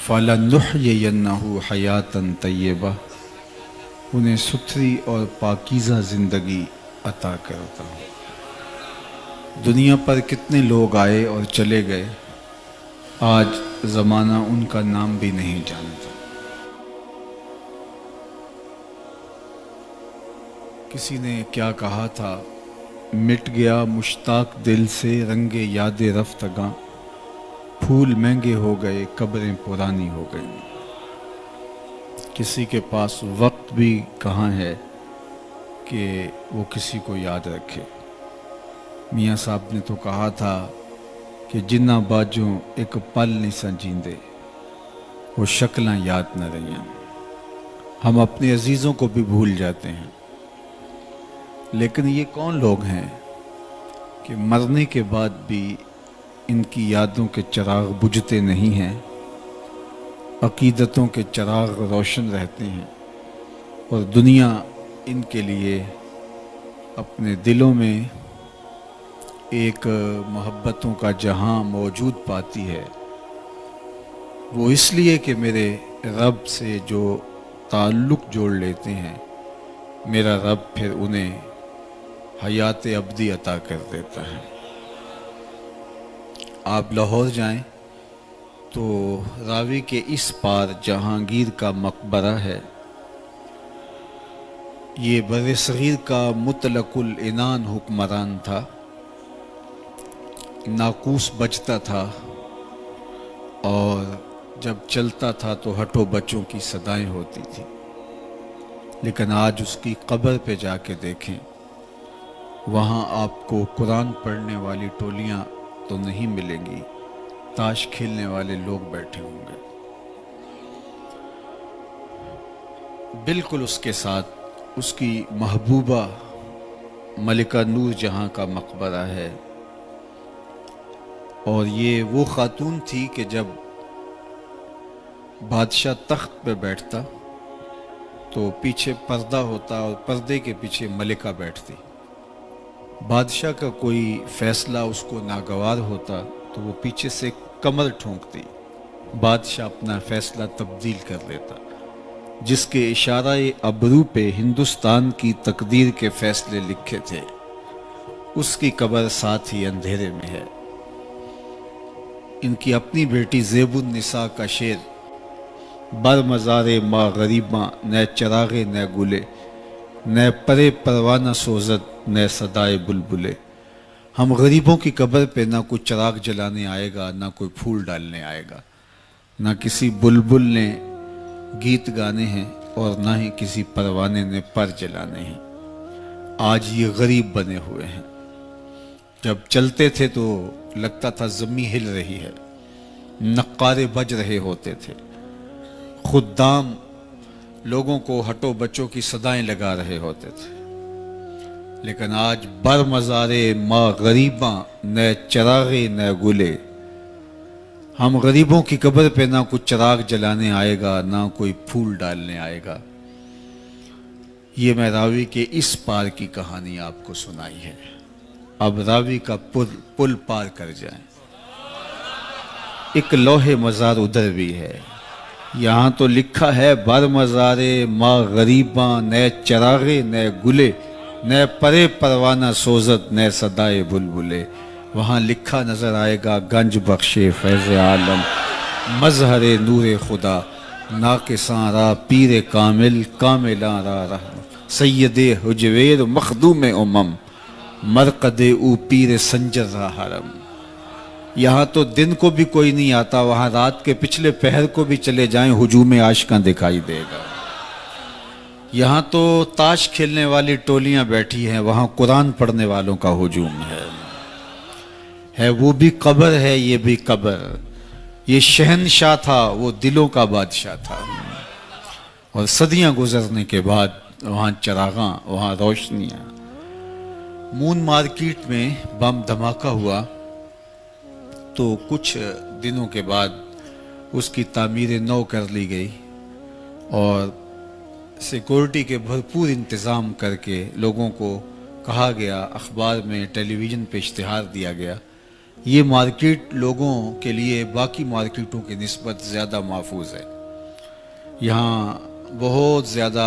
فَلَنُحْيِيَنَّهُ حَيَاتًا طَيِّبَةً، انہیں ستھری اور پاکیزہ زندگی عطا کرتا ہوں۔ دنیا پر کتنے لوگ آئے اور چلے گئے، آج زمانہ ان کا نام بھی نہیں جانتا۔ کسی نے کیا کہا تھا، مٹ گیا مشتاق دل سے رنگ یاد رفتگاں، پھول مہنگے ہو گئے قبریں پرانی ہو گئیں۔ کسی کے پاس وقت بھی کہاں ہے کہ وہ کسی کو یاد رکھے۔ میاں صاحب نے تو کہا تھا کہ جنہ باجوں ایک پل نہیں سنجیندے، وہ شکلاں یاد نہ رہیاں۔ ہم اپنے عزیزوں کو بھی بھول جاتے ہیں، لیکن یہ کون لوگ ہیں کہ مرنے کے بعد بھی ان کی یادوں کے چراغ بجھتے نہیں ہیں، عقیدتوں کے چراغ روشن رہتے ہیں، اور دنیا ان کے لیے اپنے دلوں میں ایک محبتوں کا جہاں موجود پاتی ہے۔ وہ اس لیے کہ میرے رب سے جو تعلق جوڑ لیتے ہیں، میرا رب پھر انہیں حیات ابدی عطا کر دیتا ہے۔ آپ لاہور جائیں تو راوی کے اس پار جہانگیر کا مقبرہ ہے۔ یہ بر صغیر کا مطلق العنان حکمران تھا، ناقوس بجتا تھا، اور جب چلتا تھا تو ہٹو بچوں کی صدائیں ہوتی تھی۔ لیکن آج اس کی قبر پہ جا کے دیکھیں، وہاں آپ کو قرآن پڑھنے والی ٹولیاں تو نہیں ملیں گی، تاش کھیلنے والے لوگ بیٹھے ہوں گے۔ بالکل اس کے ساتھ اس کی محبوبہ ملکہ نور جہاں کا مقبرہ ہے، اور یہ وہ خاتون تھی کہ جب بادشاہ تخت پہ بیٹھتا تو پیچھے پردہ ہوتا اور پردے کے پیچھے ملکہ بیٹھتی۔ بادشاہ کا کوئی فیصلہ اس کو ناگوار ہوتا تو وہ پیچھے سے کمر ٹھونکتی، بادشاہ اپنا فیصلہ تبدیل کر لیتا۔ جس کے اشارہ ابرو پہ ہندوستان کی تقدیر کے فیصلے لکھے تھے، اس کی قبر ساتھ ہی اندھیرے میں ہے۔ ان کی اپنی بیٹی زیب النساء کا شعر، بر مزار ما غریباں نہ چراغے نہ گلے، نہ پرے پروانہ سوزت نہ صدائے بلبلے۔ ہم غریبوں کی قبر پہ نہ کوئی چراغ جلانے آئے گا، نہ کوئی پھول ڈالنے آئے گا، نہ کسی بلبل نے گیت گانے ہیں، اور نہ ہی کسی پروانے نے پر جلانے ہیں۔ آج یہ غریب بنے ہوئے ہیں۔ جب چلتے تھے تو لگتا تھا زمین ہل رہی ہے، نقارے بج رہے ہوتے تھے، خدام لوگوں کو ہٹو بچوں کی صدائیں لگا رہے ہوتے تھے۔ لیکن آج بر مزارے ما غریباں نہ چراغے نہ گلے، ہم غریبوں کی قبر پہ نہ کوئی چراغ جلانے آئے گا، نہ کوئی پھول ڈالنے آئے گا۔ یہ میں راوی کے اس پار کی کہانی آپ کو سنائی ہے۔ اب راوی کا پل پار کر جائیں۔ ایک لوح مزار ادھر بھی ہے، یہاں تو لکھا ہے بر مزارے ما غریباں نہ چراغے نہ گلے، نہ پرے پروانہ سوزت نہ صدائے بلبلے۔ وہاں لکھا نظر آئے گا گنج بخش فیض عالم، مظہر نور خدا، ناقصاں را پیر کامل کاملاں را رحم، سید حجویر مخدوم امم، مرقد او پیر سنجر را حرم۔ یہاں تو دن کو بھی کوئی نہیں آتا، وہاں رات کے پچھلے پہر کو بھی چلے جائیں ہجوم عاشقاں دکھائی دے گا۔ یہاں تو تاش کھیلنے والی ٹولیاں بیٹھی ہیں، وہاں قرآن پڑھنے والوں کا ہجوم ہے۔ وہ بھی قبر ہے، یہ بھی قبر۔ یہ شہنشاہ تھا، وہ دلوں کا بادشاہ تھا، اور صدیاں گزرنے کے بعد وہاں چراغاں، وہاں روشنیاں۔ مون مارکیٹ میں بم دھماکہ ہوا تو کچھ دنوں کے بعد اس کی تعمیر نو کر لی گئی، اور سیکورٹی کے بھرپور انتظام کر کے لوگوں کو کہا گیا، اخبار میں ٹیلی ویژن پہ اشتہار دیا گیا یہ مارکیٹ لوگوں کے لیے باقی مارکیٹوں کی نسبت زیادہ محفوظ ہے۔ یہاں بہت زیادہ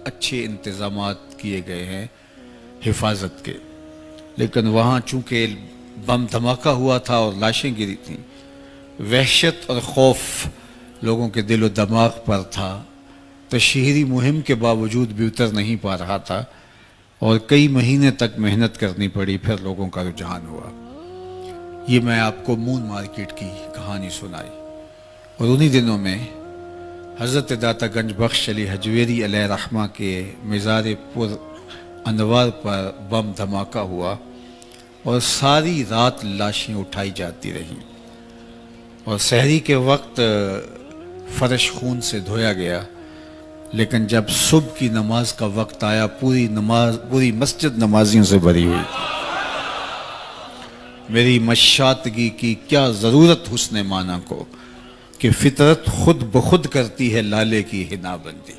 اچھے انتظامات کیے گئے ہیں حفاظت کے، لیکن وہاں چونکہ بم دھماکہ ہوا تھا اور لاشیں گری تھیں، وحشت اور خوف لوگوں کے دل و دماغ پر تھا، تشہیری مہم کے باوجود بھی اتر نہیں پا رہا تھا اور کئی مہینے تک محنت کرنی پڑی، پھر لوگوں کا رجحان ہوا۔ یہ میں آپ کو مون مارکیٹ کی کہانی سنائی، اور انہی دنوں میں حضرت داتا گنج بخش علی حجویری علیہ رحمہ کے مزار پر انوار پر بم دھماکہ ہوا اور ساری رات لاشیں اٹھائی جاتی رہیں، اور سحری کے وقت فرش خون سے دھویا گیا، لیکن جب صبح کی نماز کا وقت آیا پوری مسجد نمازیوں سے بھری ہوئی تھی۔ میری مشاطگی کی کیا ضرورت حسن معنی کو کہ فطرت خود بخود کرتی ہے لالے کی حنا بندی۔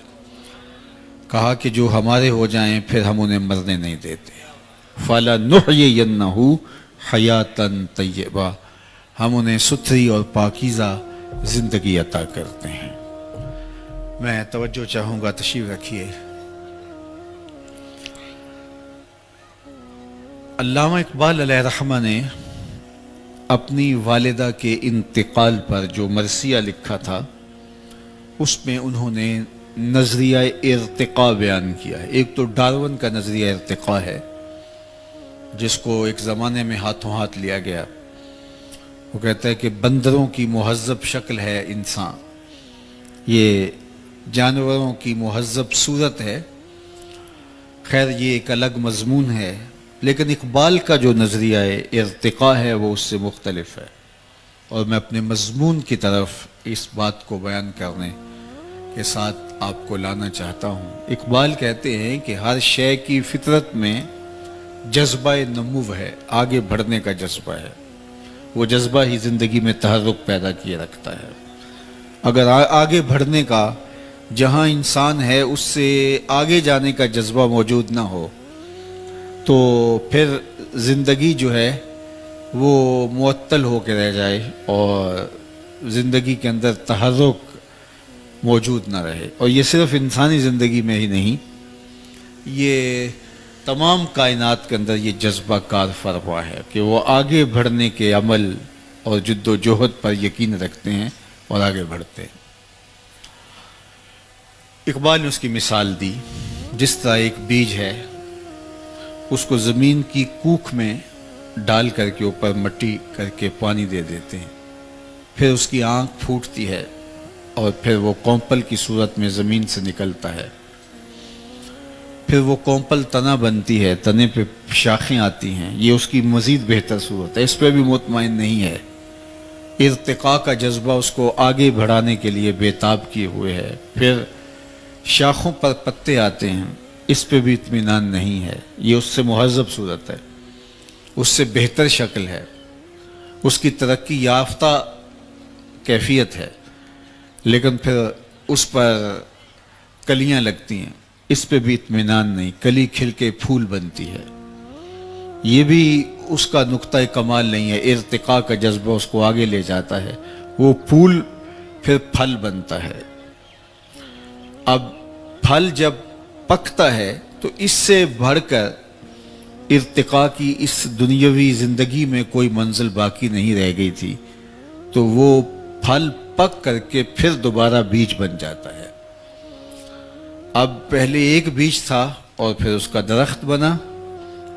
کہا کہ جو ہمارے ہو جائیں پھر ہم انہیں مرنے نہیں دیتے۔ فَلَنُحْيِيَنَّهُ حَيَاتًا طَيِّبَةً، ہم انہیں ستھری اور پاکیزہ زندگی عطا کرتے ہیں۔ میں توجہ چاہوں گا، تشریف رکھیے۔ علامہ اقبال علیہ رحمہ نے اپنی والدہ کے انتقال پر جو مرثیہ لکھا تھا، اس میں انہوں نے نظریہ ارتقاء بیان کیا ہے۔ ایک تو ڈارون کا نظریہ ارتقاء ہے، جس کو ایک زمانے میں ہاتھوں ہاتھ لیا گیا۔ وہ کہتا ہے کہ بندروں کی مہذب شکل ہے انسان، یہ جانوروں کی مہذب صورت ہے۔ خیر یہ ایک الگ مضمون ہے، لیکن اقبال کا جو نظریہ ارتقاء ہے وہ اس سے مختلف ہے، اور میں اپنے مضمون کی طرف اس بات کو بیان کرنے کے ساتھ آپ کو لانا چاہتا ہوں۔ اقبال کہتے ہیں کہ ہر شے کی فطرت میں جذبہ نمو ہے، آگے بڑھنے کا جذبہ ہے، وہ جذبہ ہی زندگی میں تحرک پیدا کیے رکھتا ہے۔ اگر آگے بڑھنے کا جہاں انسان ہے اس سے آگے جانے کا جذبہ موجود نہ ہو تو پھر زندگی جو ہے وہ معطل ہو کے رہ جائے اور زندگی کے اندر تحرک موجود نہ رہے۔ اور یہ صرف انسانی زندگی میں ہی نہیں، یہ تمام کائنات کے اندر یہ جذبہ کار فرما ہے کہ وہ آگے بڑھنے کے عمل اور جد و جہد پر یقین رکھتے ہیں اور آگے بڑھتے ہیں۔ اقبال نے اس کی مثال دی، جس طرح ایک بیج ہے، اس کو زمین کی کوکھ میں ڈال کر کے اوپر مٹی کر کے پانی دے دیتے ہیں، پھر اس کی آنکھ پھوٹتی ہے اور پھر وہ کونپل کی صورت میں زمین سے نکلتا ہے، پھر وہ کونپل تنا بنتی ہے، تنے پہ شاخیں آتی ہیں۔ یہ اس کی مزید بہتر صورت ہے، اس پہ بھی مطمئن نہیں ہے۔ ارتقاء کا جذبہ اس کو آگے بڑھانے کے لیے بےتاب کیے ہوئے ہے۔ پھر شاخوں پر پتے آتے ہیں، اس پہ بھی اطمینان نہیں ہے۔ یہ اس سے مہذب صورت ہے، اس سے بہتر شکل ہے، اس کی ترقی یافتہ کیفیت ہے، لیکن پھر اس پر کلیاں لگتی ہیں، اس پہ بھی اطمینان نہیں، کلی کھل کے پھول بنتی ہے، یہ بھی اس کا نقطہ کمال نہیں ہے۔ ارتقاء کا جذبہ اس کو آگے لے جاتا ہے، وہ پھول پھر پھل بنتا ہے۔ اب پھل جب پکتا ہے تو اس سے بڑھ کر ارتقاء کی اس دنیاوی زندگی میں کوئی منزل باقی نہیں رہ گئی تھی، تو وہ پھل پک کر کے پھر دوبارہ بیج بن جاتا ہے۔ اب پہلے ایک بیج تھا اور پھر اس کا درخت بنا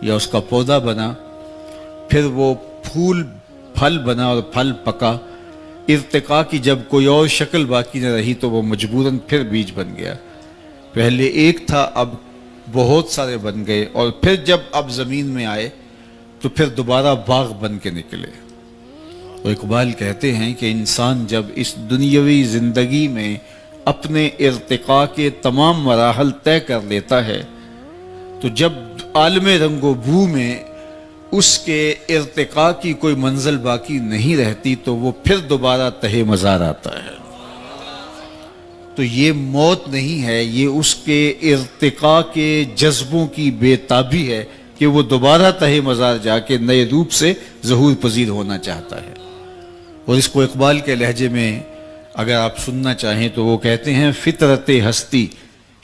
یا اس کا پودا بنا، پھر وہ پھول پھل بنا اور پھل پکا۔ ارتقاء کی جب کوئی اور شکل باقی نہ رہی تو وہ مجبوراً پھر بیج بن گیا۔ پہلے ایک تھا، اب بہت سارے بن گئے، اور پھر جب اب زمین میں آئے تو پھر دوبارہ باغ بن کے نکلے۔ اور اقبال کہتے ہیں کہ انسان جب اس دنیاوی زندگی میں اپنے ارتقاء کے تمام مراحل طے کر لیتا ہے تو جب عالم رنگ و بو میں اس کے ارتقاء کی کوئی منزل باقی نہیں رہتی تو وہ پھر دوبارہ تہہ مزار آتا ہے۔ تو یہ موت نہیں ہے، یہ اس کے ارتقاء کے جذبوں کی بے تابی ہے کہ وہ دوبارہ تہ مزار جا کے نئے روپ سے ظہور پذیر ہونا چاہتا ہے۔ اور اس کو اقبال کے لہجے میں اگر آپ سننا چاہیں تو وہ کہتے ہیں فطرت ہستی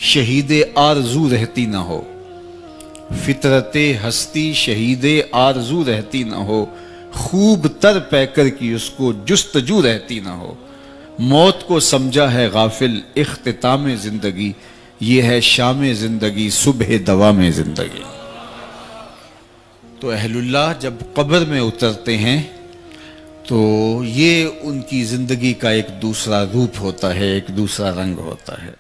شہید آرزو رہتی نہ ہو، فطرت ہستی شہید آرزو رہتی نہ ہو، خوب تر پیکر کی اس کو جستجو رہتی نہ ہو، موت کو سمجھا ہے غافل اختتام زندگی، یہ ہے شام زندگی صبح دوام زندگی۔ تو اہل اللہ جب قبر میں اترتے ہیں تو یہ ان کی زندگی کا ایک دوسرا روپ ہوتا ہے، ایک دوسرا رنگ ہوتا ہے۔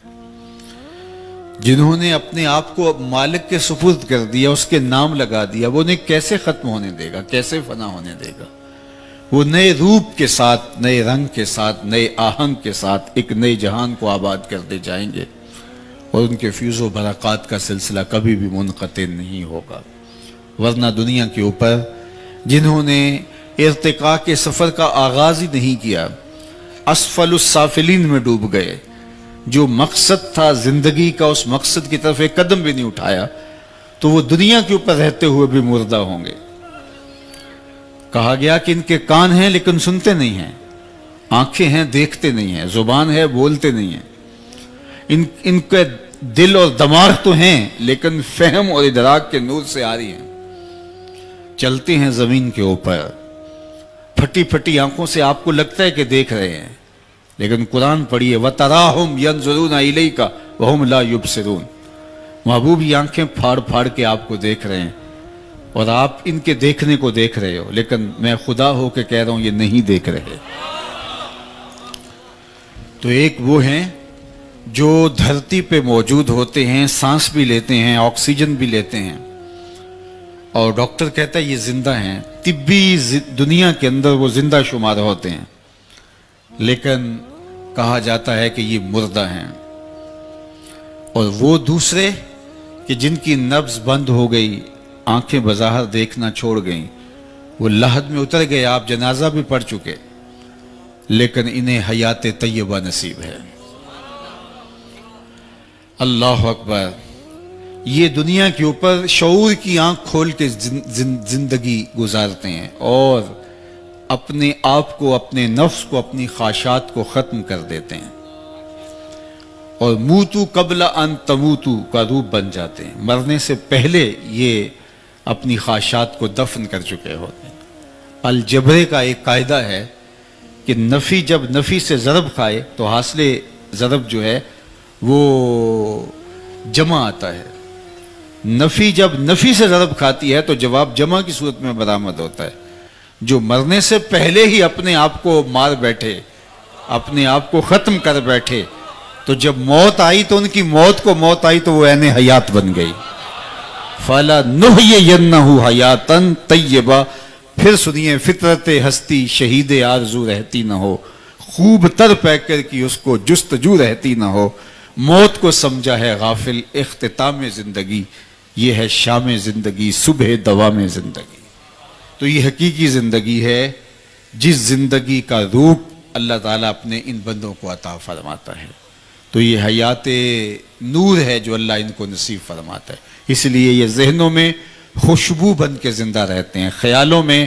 جنہوں نے اپنے آپ کو مالک کے سپرد کر دیا، اس کے نام لگا دیا، وہ انہیں کیسے ختم ہونے دے گا، کیسے فنا ہونے دے گا؟ وہ نئے روپ کے ساتھ، نئے رنگ کے ساتھ، نئے آہنگ کے ساتھ ایک نئے جہان کو آباد کرتے جائیں گے، اور ان کے فیض و برکات کا سلسلہ کبھی بھی منقطع نہیں ہوگا۔ ورنہ دنیا کے اوپر جنہوں نے ارتقاء کے سفر کا آغاز ہی نہیں کیا، اسفل السافلین میں ڈوب گئے، جو مقصد تھا زندگی کا اس مقصد کی طرف ایک قدم بھی نہیں اٹھایا، تو وہ دنیا کے اوپر رہتے ہوئے بھی مردہ ہوں گے۔ کہا گیا کہ ان کے کان ہیں لیکن سنتے نہیں ہیں، آنکھیں ہیں دیکھتے نہیں ہیں، زبان ہے بولتے نہیں ہیں، ان کے دل اور دماغ تو ہیں لیکن فہم اور ادراک کے نور سے آ رہی ہیں، چلتے ہیں زمین کے اوپر، پھٹی پھٹی آنکھوں سے آپ کو لگتا ہے کہ دیکھ رہے ہیں، لیکن قرآن پڑھیے وَتَرَاهُمْ يَنْظُرُونَ إِلَيْكَ وَهُمْ لَا يُبْصِرُونَ، محبوب یہ آنکھیں پھاڑ پھاڑ کے آپ کو دیکھ رہے ہیں اور آپ ان کے دیکھنے کو دیکھ رہے ہو، لیکن میں خدا ہو کے کہہ رہا ہوں یہ نہیں دیکھ رہے۔ تو ایک وہ ہیں جو دھرتی پہ موجود ہوتے ہیں، سانس بھی لیتے ہیں، آکسیجن بھی لیتے ہیں، اور ڈاکٹر کہتا ہے یہ زندہ ہیں، طبی دنیا کے اندر وہ زندہ شمار ہوتے ہیں، لیکن کہا جاتا ہے کہ یہ مردہ ہیں۔ اور وہ دوسرے کہ جن کی نبض بند ہو گئی، آنکھیں بظاہر دیکھنا چھوڑ گئیں، وہ لحد میں اتر گئے، آپ جنازہ بھی پڑھ چکے، لیکن انہیں حیات طیبہ نصیب ہے۔ اللہ اکبر! یہ دنیا کے اوپر شعور کی آنکھ کھول کے زندگی گزارتے ہیں اور اپنے آپ کو، اپنے نفس کو، اپنی خواہشات کو ختم کر دیتے ہیں، اور موتو قبل ان تموتو کا روپ بن جاتے ہیں۔ مرنے سے پہلے یہ اپنی خواہشات کو دفن کر چکے ہوتے ہیں۔ الجبرے کا ایک قاعدہ ہے کہ نفی جب نفی سے ضرب کھائے تو حاصل ضرب جو ہے وہ جمع آتا ہے، نفی جب نفی سے ضرب کھاتی ہے تو جواب جمع کی صورت میں برآمد ہوتا ہے۔ جو مرنے سے پہلے ہی اپنے آپ کو مار بیٹھے، اپنے آپ کو ختم کر بیٹھے، تو جب موت آئی تو ان کی موت کو موت آئی تو وہ عین حیات بن گئی۔ فَلَنُحْيِيَنَّهُ حَيَاتًا طَيِّبَةً، پھر سنیے فطرت ہستی شہید آرزو رہتی نہ ہو، خوب تر پیکر کی اس کو جستجو رہتی نہ ہو، موت کو سمجھا ہے غافل اختتام زندگی، یہ ہے شام زندگی صبح دوام زندگی۔ تو یہ حقیقی زندگی ہے جس زندگی کا روپ اللہ تعالیٰ اپنے ان بندوں کو عطا فرماتا ہے۔ تو یہ حیات نور ہے جو اللہ ان کو نصیب فرماتا ہے، اس لیے یہ ذہنوں میں خوشبو بن کے زندہ رہتے ہیں، خیالوں میں